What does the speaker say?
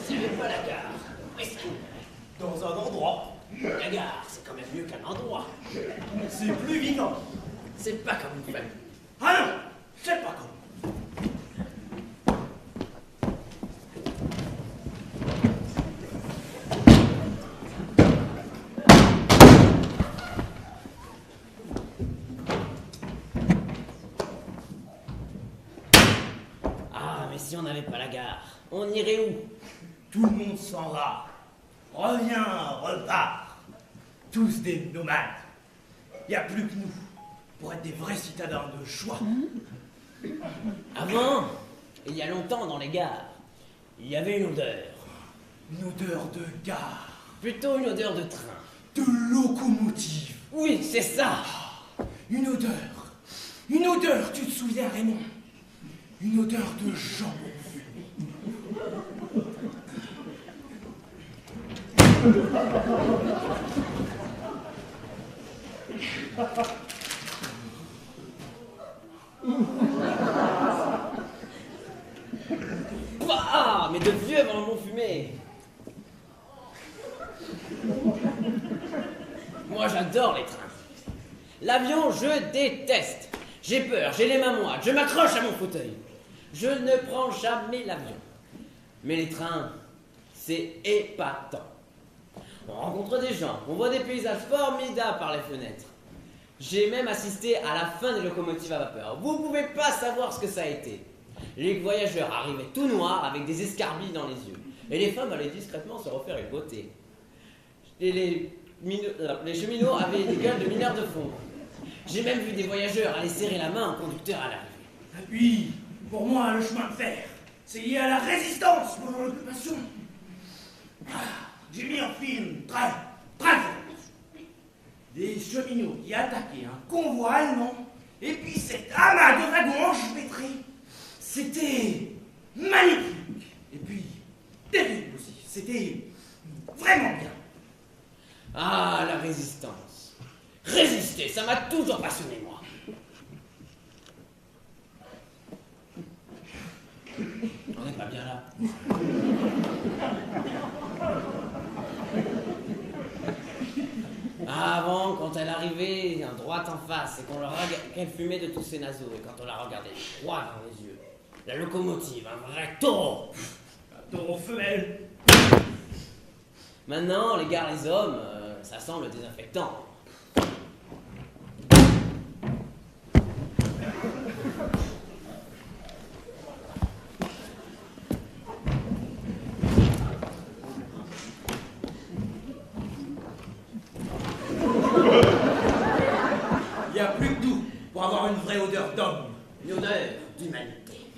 C'est même pas la gare. Restons dans un endroit. La gare, c'est quand même mieux qu'un endroit. C'est plus vivant. C'est pas comme une famille. Ah non, c'est pas comme. Ah, mais si on n'avait pas la gare, on irait où? Tout le monde s'en va. Revient, repart. Tous des nomades. Il n'y a plus que nous pour être des vrais citadins de choix. Avant, il y a longtemps dans les gares, il y avait une odeur. Une odeur de gare, Plutôt une odeur de train. de locomotive. Oui, c'est ça. Une odeur. Une odeur, tu te souviens, Raymond? Une odeur de jambon. Bah, mais de vieux bonbons fumés. Moi, j'adore les trains. L'avion, je déteste. J'ai peur, j'ai les mains moites, je m'accroche à mon fauteuil. Je ne prends jamais l'avion. Mais les trains, c'est épatant. On rencontre des gens, on voit des paysages formidables par les fenêtres. J'ai même assisté à la fin des locomotives à vapeur. Vous pouvez pas savoir ce que ça a été. Les voyageurs arrivaient tout noirs avec des escarbilles dans les yeux. Et les femmes allaient discrètement se refaire une beauté. Et les cheminots avaient des gueules de mineurs de fond. J'ai même vu des voyageurs aller serrer la main au conducteur à l'arrivée. Et puis, pour moi, le chemin de fer, c'est lié à la résistance pendant l'occupation. J'ai mis en film très des cheminots qui attaquaient un convoi allemand, et puis cet amas de wagons enchevêtrés. C'était magnifique, et puis terrible aussi. C'était vraiment bien. Ah, la résistance. Résister, ça m'a toujours passionné, moi. On n'est pas bien là. Avant, quand elle arrivait en droite en face et qu'elle fumait de tous ses naseaux, et quand on la regardait droit dans les yeux, la locomotive, un vrai taureau. Un taureau femelle. Maintenant, les gares, les hommes, ça sent le désinfectant. Il n'y a plus que nous pour avoir une vraie odeur d'homme. Une odeur d'humanité.